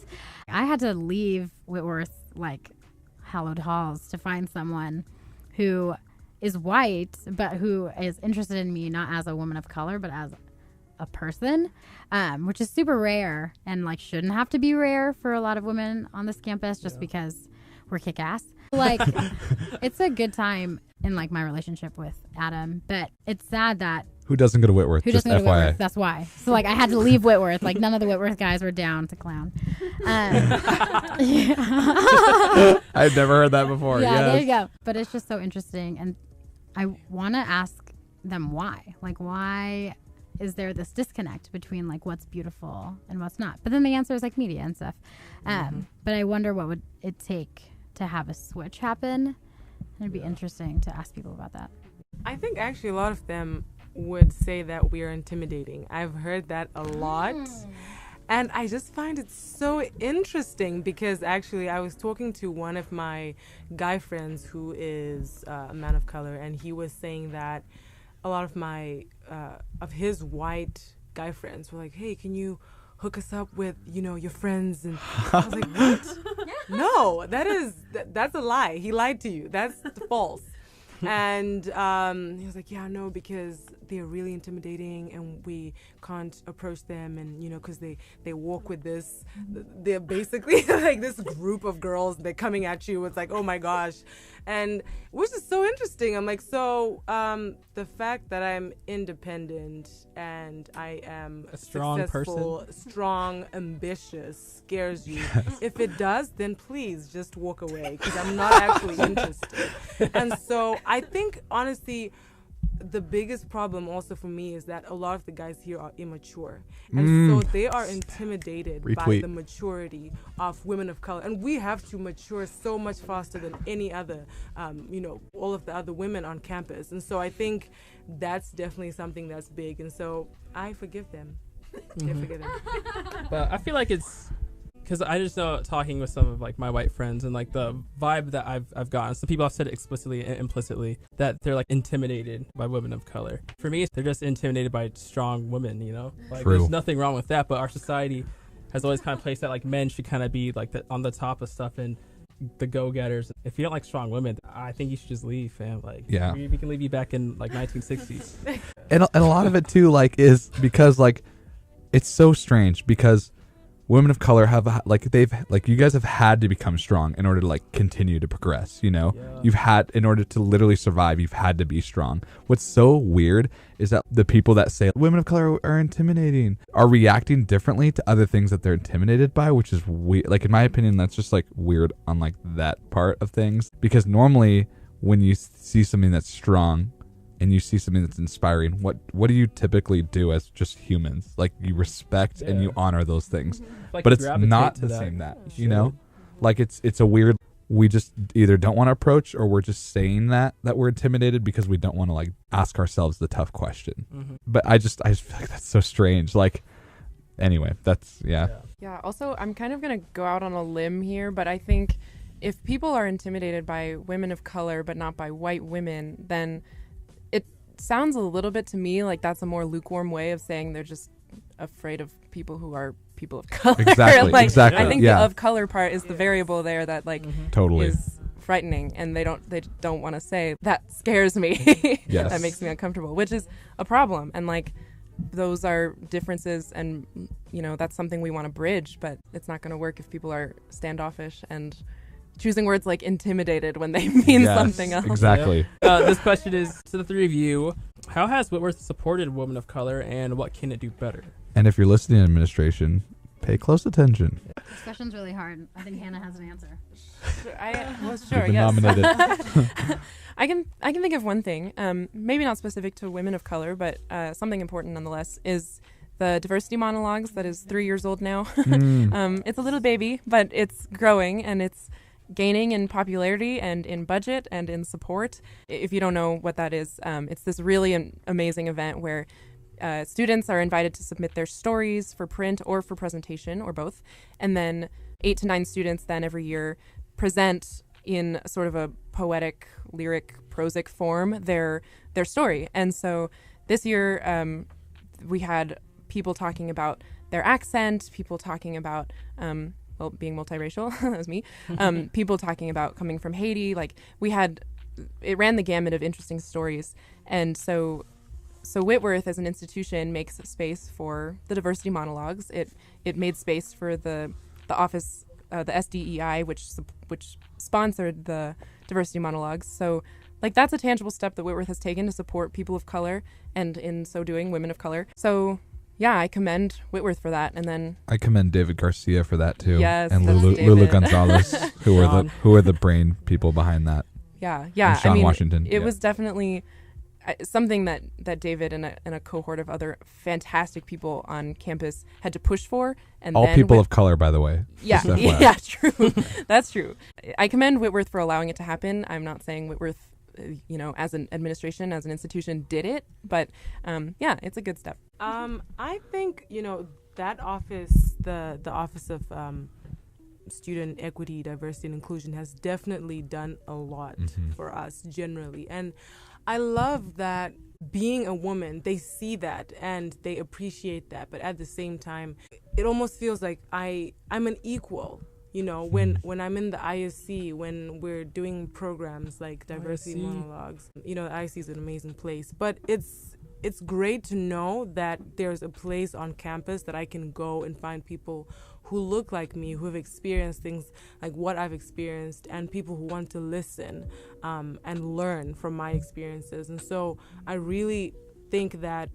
S3: I had to leave Whitworth like hallowed halls to find someone who is white, but who is interested in me not as a woman of color, but as a person, which is super rare and like shouldn't have to be rare for a lot of women on this campus just because we're kick-ass. Like, it's a good time in like my relationship with Adam, but it's sad that
S2: who doesn't go to Whitworth?
S3: Who
S2: just
S3: doesn't go to
S2: FYI.
S3: Whitworth? That's why. So like I had to leave Whitworth. Like none of the Whitworth guys were down to clown.
S2: I've never heard that before.
S3: Yeah, there you go. But it's just so interesting, and I want to ask them why. Like, why is there this disconnect between like what's beautiful and what's not? But then the answer is like media and stuff. But I wonder what would it take to have a switch happen. And it'd be interesting to ask people about that.
S5: I think actually a lot of them would say that we are intimidating. I've heard that a lot. And I just find it so interesting because actually I was talking to one of my guy friends who is a man of color, and he was saying that a lot of of his white guy friends were like, hey, can you hook us up with, your friends? And I was like, what? No, that's a lie. He lied to you. That's false. And he was like, yeah, no, because they're really intimidating and we can't approach them, and because they walk with this, they're basically like this group of girls, they're coming at you, it's like, oh my gosh. And which is so interesting. I'm like, so the fact that I'm independent and I am
S1: A strong
S5: successful, strong, ambitious scares you. If it does, then please just walk away, because I'm not actually interested. And so I think, honestly, the biggest problem also for me is that a lot of the guys here are immature. And so they are intimidated by the maturity of women of color. And we have to mature so much faster than any other, all of the other women on campus. And so I think that's definitely something that's big. And so I forgive them. I forgive them.
S1: But I feel like it's because I just know, talking with some of like my white friends, and like the vibe that I've gotten, some people have said it explicitly and implicitly, that they're like intimidated by women of color. For me, they're just intimidated by strong women, like
S2: True.
S1: There's nothing wrong with that, but our society has always kind of placed that like men should kind of be like on the top of stuff and the go-getters. If you don't like strong women, I think you should just leave, fam. Like,
S2: Yeah.
S1: we can leave you back in like 1960s.
S2: And a lot of it too, like, is because like it's so strange because women of color have you guys have had to become strong in order to like continue to progress,
S1: Yeah.
S2: You've had, in order to literally survive, you've had to be strong. What's so weird is that the people that say women of color are intimidating are reacting differently to other things that they're intimidated by, which is weird. Like, in my opinion, that's just like weird on like that part of things, because normally when you see something that's strong and you see something that's inspiring, what do you typically do as just humans? Like, you respect and you honor those things.
S1: Like,
S2: But
S1: you
S2: it's
S1: gravitate
S2: not
S1: to
S2: the
S1: that.
S2: same that,
S1: You
S2: Like, it's a weird, we just either don't want to approach, or we're just saying that we're intimidated because we don't want to like ask ourselves the tough question.
S1: Mm-hmm.
S2: But I just feel like that's so strange. Like, anyway, that's, yeah.
S4: Yeah, also, I'm kind of going to go out on a limb here, but I think if people are intimidated by women of color but not by white women, then it sounds a little bit to me like that's a more lukewarm way of saying they're just afraid of people who are people of color.
S2: Exactly,
S4: like,
S2: exactly,
S4: I think
S2: yeah.
S4: the of color part is the variable there that like
S2: Totally.
S4: is frightening, and they don't want to say that scares me.
S2: Yes.
S4: That makes me uncomfortable, which is a problem. And like, those are differences, and that's something we want to bridge, but it's not going to work if people are standoffish and choosing words like intimidated when they mean
S2: Yes,
S4: something else.
S2: Exactly.
S1: This question is to the three of you. How has Whitworth supported women of color, and what can it do better?
S2: And if you're listening, administration, pay close attention.
S3: This question's really hard. I think Hannah has an answer.
S4: Sure,
S2: You've been
S4: yes.
S2: nominated.
S4: I can think of one thing, maybe not specific to women of color, but something important nonetheless, is the diversity monologues that is 3 years old now. It's a little baby, but it's growing, and it's gaining in popularity and in budget and in support. If you don't know what that is, it's this really amazing event where students are invited to submit their stories for print or for presentation, or both. And then 8 to 9 students then every year present in sort of a poetic, lyric, prosic form their story. And so this year we had people talking about their accent, people talking about being multiracial, that was me, people talking about coming from Haiti. Like, it ran the gamut of interesting stories. And so Whitworth as an institution makes space for the diversity monologues. It made space for the office, the SDEI, which sponsored the diversity monologues. So, like, that's a tangible step that Whitworth has taken to support people of color, and in so doing, women of color. So, yeah, I commend Whitworth for that. And then
S2: I commend David Garcia for that too.
S4: Yes,
S2: and
S4: that's
S2: Lulu
S4: David.
S2: Gonzalez, who are the brain people behind that.
S4: yeah,
S2: And Sean
S4: I mean,
S2: Washington.
S4: it was definitely something that David and a cohort of other fantastic people on campus had to push for. And
S2: all
S4: then
S2: people of color, by the way.
S4: Yeah,
S2: Just FYI.
S4: yeah, true. That's true. I commend Whitworth for allowing it to happen. I'm not saying Whitworth, as an administration, as an institution, did it, but yeah, it's a good step.
S5: I think that office, the Office of Student Equity, Diversity, and Inclusion, has definitely done a lot for us generally, and I love that. Being a woman, they see that and they appreciate that, but at the same time, it almost feels like I'm an equal. When I'm in the ISC, when we're doing programs like diversity
S1: ISC.
S5: monologues, the ISC is an amazing place, but it's it's great to know that there's a place on campus that I can go and find people who look like me, who have experienced things like what I've experienced, and people who want to listen and learn from my experiences. And so I really think that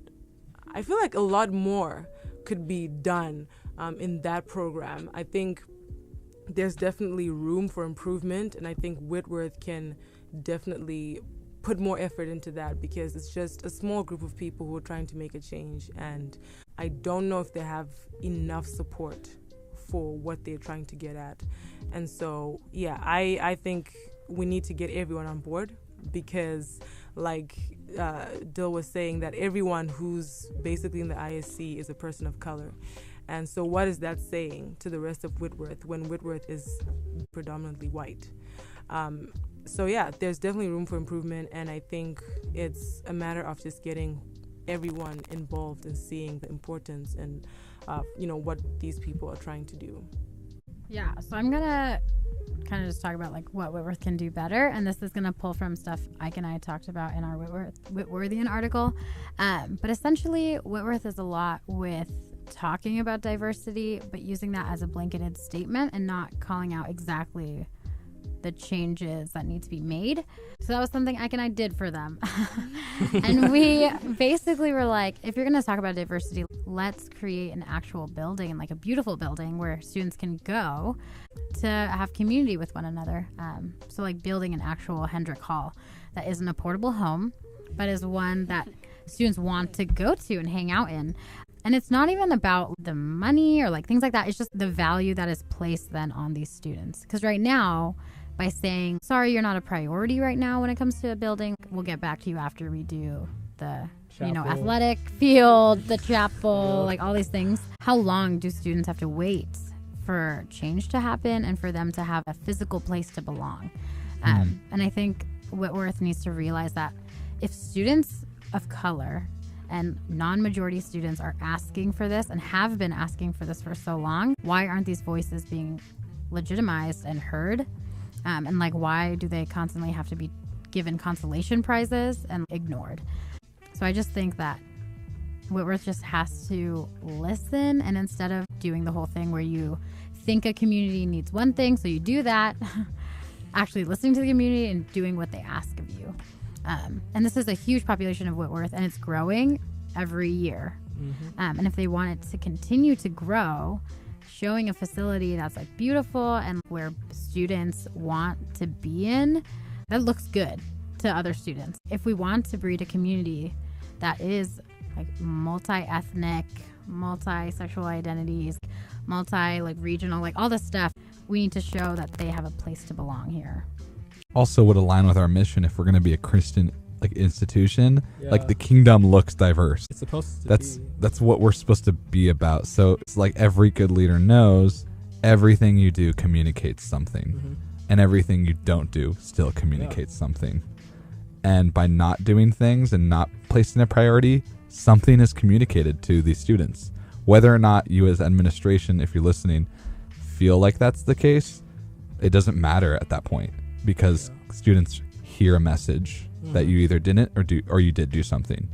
S5: I feel like a lot more could be done in that program. I think there's definitely room for improvement, and I think Whitworth can definitely put more effort into that, because it's just a small group of people who are trying to make a change, and I don't know if they have enough support for what they're trying to get at. And so, yeah, I think we need to get everyone on board, because like Dill was saying, that everyone who's basically in the ISC is a person of color. And so what is that saying to the rest of Whitworth when Whitworth is predominantly white? So yeah, there's definitely room for improvement, and I think it's a matter of just getting everyone involved and seeing the importance and what these people are trying to do.
S3: Yeah, so I'm gonna kind of just talk about like what Whitworth can do better, and this is gonna pull from stuff Ike and I talked about in our Whitworthian article. But essentially, Whitworth is a lot with talking about diversity, but using that as a blanketed statement and not calling out exactly the changes that need to be made. So that was something Ike and I did for them. And we basically were like, if you're going to talk about diversity, let's create an actual building, and like a beautiful building where students can go to have community with one another. So like building an actual Hendrick Hall that isn't a portable home, but is one that students want to go to and hang out in. And it's not even about the money or like things like that. It's just the value that is placed then on these students. Because right now, by saying, sorry, you're not a priority right now when it comes to a building, we'll get back to you after we do the
S1: Chapel.
S3: Athletic field, the chapel, like all these things. How long do students have to wait for change to happen and for them to have a physical place to belong? And I think Whitworth needs to realize that if students of color and non-majority students are asking for this and have been asking for this for so long, why aren't these voices being legitimized and heard? And like, why do they constantly have to be given consolation prizes and ignored? So I just think that Whitworth just has to listen, and instead of doing the whole thing where you think a community needs one thing, so you do that, actually listening to the community and doing what they ask of you. And this is a huge population of Whitworth, and it's growing every year. And if they want it to continue to grow, showing a facility that's like beautiful and where students want to be in, that looks good to other students. If we want to breed a community that is like multi-ethnic, multi-sexual identities, regional, like all this stuff, we need to show that they have a place to belong here.
S2: Also would align with our mission if we're going to be a Christian institution. Like the kingdom looks diverse.
S1: It's supposed to
S2: that's what we're supposed to be about. So it's like every good leader knows everything you do communicates something, and everything you don't do still communicates something. And by not doing things and not placing a priority, something is communicated to these students. Whether or not you as administration, if you're listening, feel like that's the case, it doesn't matter at that point, because students hear a message that you either didn't or you did do something.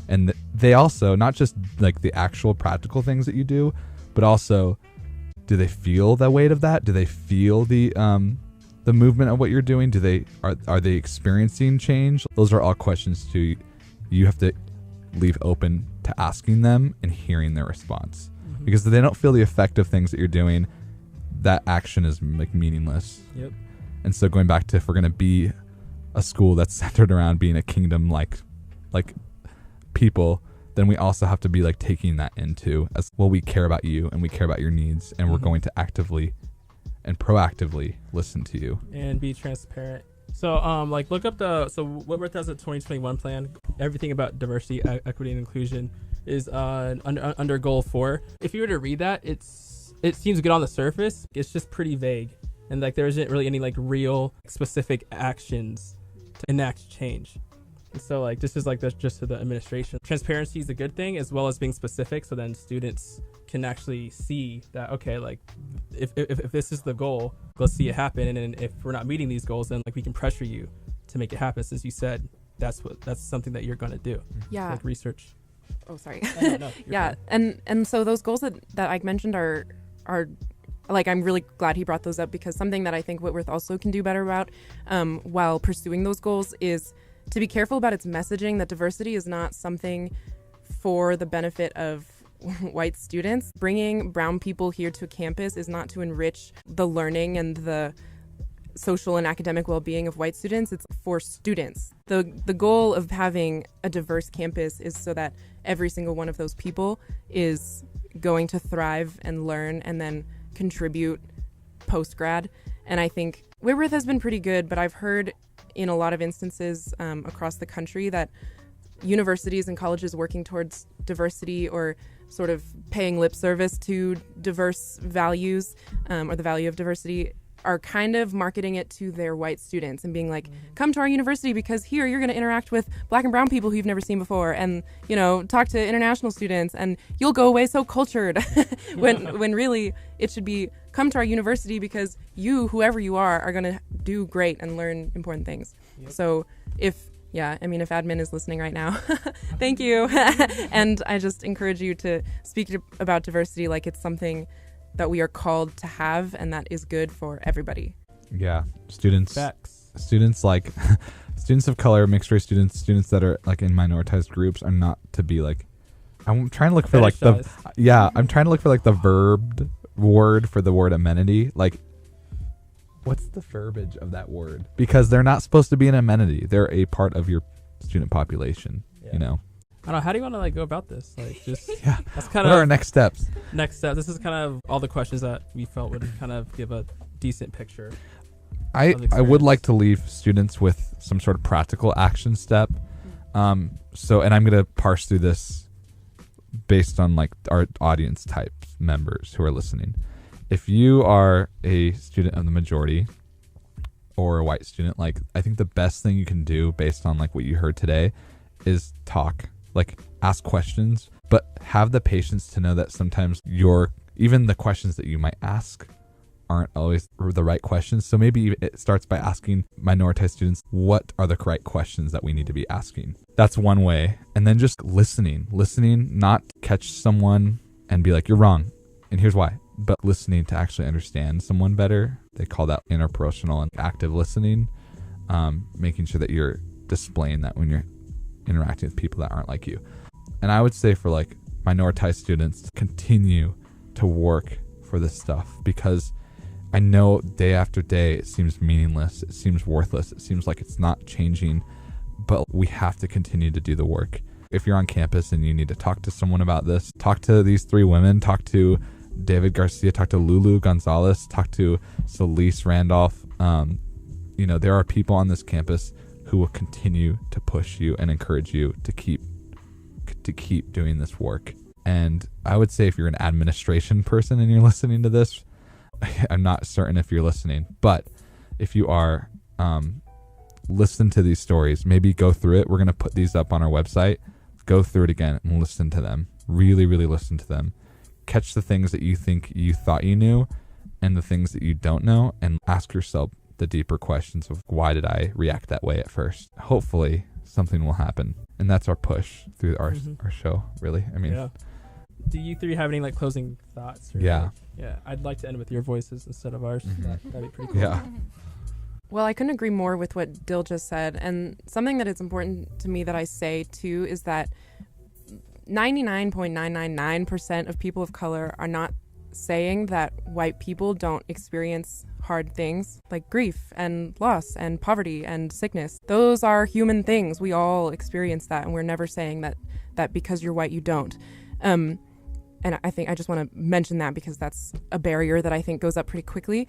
S2: And they also, not just like the actual practical things that you do, but also, do they feel the weight of that? Do they feel the movement of what you're doing? Are they experiencing change? Those are all questions you have to leave open to asking them and hearing their response. Because if they don't feel the effect of things that you're doing, that action is like meaningless. And so going back to, if we're going to be a school that's centered around being a kingdom like people, then we also have to be like taking that into as well. We care about you and we care about your needs, and we're going to actively and proactively listen to you
S1: and be transparent. So look up Whitworth has a 2021 plan. Everything about diversity, equity, and inclusion is under goal 4. If you were to read that, it seems good on the surface. It's just pretty vague, and like there isn't really any like real specific actions to enact change. And so like this is like just to the administration. Transparency is a good thing, as well as being specific, so then students can actually see that, okay, like if this is the goal, let's see it happen. And then if we're not meeting these goals, then like we can pressure you to make it happen, since you said that's something that you're going to do.
S4: Yeah.
S1: Like research.
S4: Oh, sorry.
S1: No,
S4: Yeah,
S1: fine.
S4: and so those goals that I mentioned are like, I'm really glad he brought those up, because something that I think Whitworth also can do better about while pursuing those goals is to be careful about its messaging, that diversity is not something for the benefit of white students. Bringing brown people here to a campus is not to enrich the learning and the social and academic well-being of white students. It's for students. The goal of having a diverse campus is so that every single one of those people is going to thrive and learn and then contribute post-grad. And I think Whitworth has been pretty good, but I've heard in a lot of instances across the country that universities and colleges working towards diversity or sort of paying lip service to diverse values or the value of diversity are kind of marketing it to their white students and being like, come to our university because here you're going to interact with black and brown people who you've never seen before, and, you know, talk to international students and you'll go away so cultured. when really it should be, come to our university because you, whoever you are going to do great and learn important things. Yep. So if admin is listening right now, thank you. And I just encourage you to speak about diversity like it's something that we are called to have, and that is good for everybody.
S2: Yeah, students like students of color, mixed race students that are like in minoritized groups are not to be like. I'm trying to look for like I'm trying to look for like the verb word for the word amenity. Like, what's the verbiage of that word? Because they're not supposed to be an amenity. They're a part of your student population. You know.
S1: I don't know. How do you want to like go about this? Like, just that's kind
S2: what
S1: of
S2: are our next steps.
S1: Next step. This is kind of all the questions that we felt would kind of give a decent picture.
S2: I would like to leave students with some sort of practical action step. So, and I'm gonna parse through this based on like our audience type members who are listening. If you are a student of the majority or a white student, like, I think the best thing you can do based on like what you heard today is talk. Like, ask questions, but have the patience to know that sometimes even the questions that you might ask aren't always the right questions. So maybe it starts by asking minoritized students, what are the correct questions that we need to be asking? That's one way. And then just listening, not catch someone and be like, you're wrong, and here's why, but listening to actually understand someone better. They call that interpersonal and active listening, making sure that you're displaying that when you're interacting with people that aren't like you. And I would say for like minoritized students, continue to work for this stuff, because I know day after day it seems meaningless, it seems worthless, it seems like it's not changing, but we have to continue to do the work. If you're on campus and you need to talk to someone about this, talk to these three women, talk to David Garcia, talk to Lulu Gonzalez, talk to Celeste Randolph. There are people on this campus who will continue to push you and encourage you to keep doing this work. And I would say if you're an administration person and you're listening to this, I'm not certain if you're listening, but if you are, listen to these stories, maybe go through it. We're going to put these up on our website. Go through it again and listen to them. Really, really listen to them. Catch the things that you think you thought you knew and the things that you don't know, and ask yourself the deeper questions of why did I react that way at first. Hopefully something will happen, and that's our push through our show, really. I mean,
S1: do you three have any like closing thoughts? I'd like to end with your voices instead of ours. That'd be pretty cool.
S4: Well, I couldn't agree more with what Dill just said, and something that is important to me that I say too is that 99.999% of people of color are not saying that white people don't experience hard things like grief and loss and poverty and sickness. Those are human things. We all experience that, and we're never saying that because you're white you don't. And I think I just want to mention that because that's a barrier that I think goes up pretty quickly.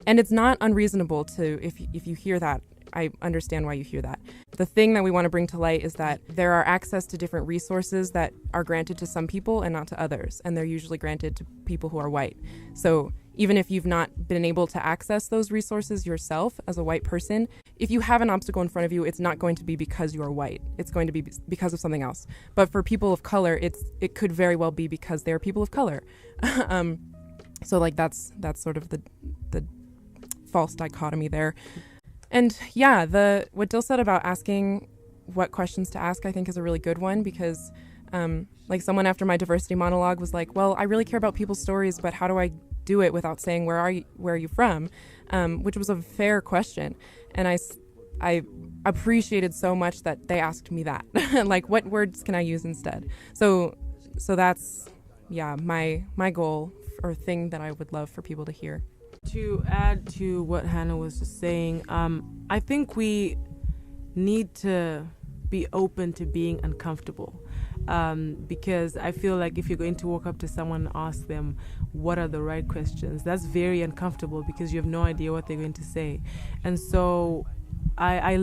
S4: And it's not unreasonable to, if you hear that, I understand why you hear that. The thing that we want to bring to light is that there are access to different resources that are granted to some people and not to others, and they're usually granted to people who are white. So even if you've not been able to access those resources yourself as a white person, if you have an obstacle in front of you, it's not going to be because you are white. It's going to be because of something else. But for people of color, it could very well be because they're people of color. So like that's sort of the false dichotomy there. And yeah, what Dill said about asking what questions to ask, I think, is a really good one because, like, someone after my diversity monologue was like, well, I really care about people's stories, but how do I do it without saying, where are you from? Which was a fair question. And I appreciated so much that they asked me that. Like, what words can I use instead? So that's, my goal or thing that I would love for people to hear.
S5: To add to what Hannah was just saying, I think we need to be open to being uncomfortable, because I feel like if you're going to walk up to someone and ask them what are the right questions, that's very uncomfortable because you have no idea what they're going to say. And so I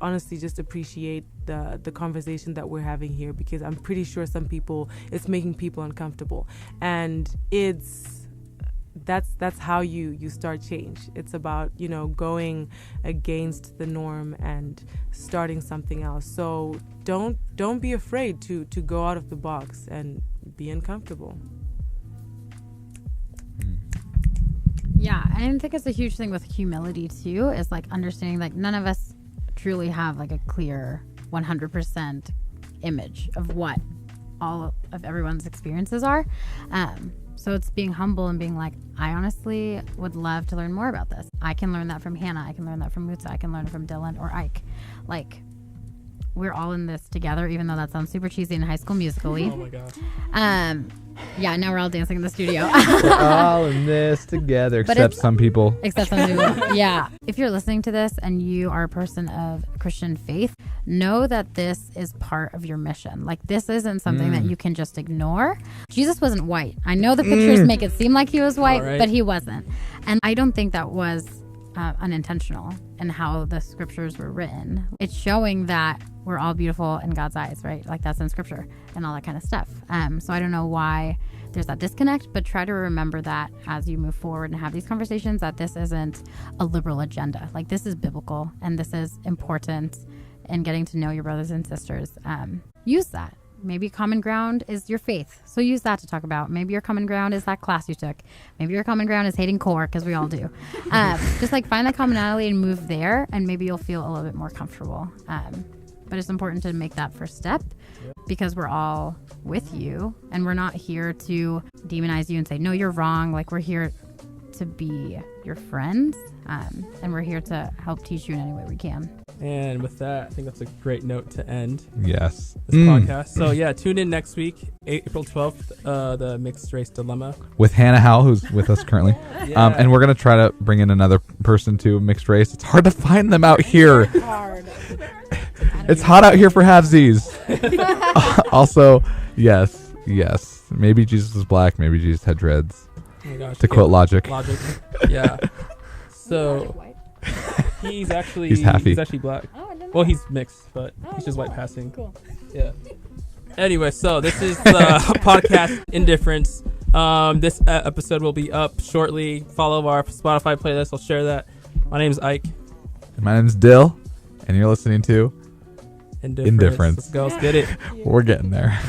S5: honestly just appreciate the conversation that we're having here, because I'm pretty sure some people, it's making people uncomfortable, and that's how you start change. It's about, going against the norm and starting something else. So don't be afraid to go out of the box and be uncomfortable.
S3: Yeah, and I think it's a huge thing with humility too, is like understanding like none of us truly have like a clear 100% image of what all of everyone's experiences are. So it's being humble and being like, I honestly would love to learn more about this. I can learn that from Hannah. I can learn that from Mutsa. I can learn it from Dylan or Ike. Like, we're all in this together, even though that sounds super cheesy in High School Musical-y.
S1: Oh my god.
S3: Yeah, now we're all dancing in the studio.
S2: We're all in this together, except some people.
S3: Except some people. Yeah. If you're listening to this and you are a person of Christian faith, know that this is part of your mission. Like, this isn't something that you can just ignore. Jesus wasn't white. I know the pictures make it seem like he was white, but he wasn't. And I don't think that was unintentional in how the scriptures were written. It's showing that we're all beautiful in God's eyes, right? Like, that's in scripture and all that kind of stuff. So I don't know why there's that disconnect, but try to remember that as you move forward and have these conversations, that this isn't a liberal agenda. Like, this is biblical and this is important in getting to know your brothers and sisters. Use that. Maybe common ground is your faith. So use that to talk about. Maybe your common ground is that class you took. Maybe your common ground is hating core, because we all do. Just like find that commonality and move there, and maybe you'll feel a little bit more comfortable. But it's important to make that first step, because we're all with you and we're not here to demonize you and say, no, you're wrong. Like, we're here to be your friends, and we're here to help teach you in any way we can.
S1: And with that, I think that's a great note to end
S2: Yes.
S1: this podcast. So yeah, tune in next week, April 12th, the Mixed Race Dilemma.
S2: With Hannah Howell, who's with us currently.
S1: Yeah.
S2: And we're going to try to bring in another person to mixed race. It's hard to find them out here. It's hot out here for halvesies. Also, yes. Maybe Jesus was black. Maybe Jesus had dreads.
S1: Oh my gosh.
S2: To quote Logic.
S1: Yeah. So he's actually black.
S3: Oh, I didn't know.
S1: Well, he's mixed, but he's just white passing.
S3: Cool.
S1: Yeah. Anyway, so this is the podcast InDifference. This episode will be up shortly. Follow our Spotify playlist. I'll share that. My name's Ike.
S2: And my name's Dill, and you're listening to
S1: InDifference.
S2: InDifference.
S1: Let's go. Let's get it.
S2: We're getting there.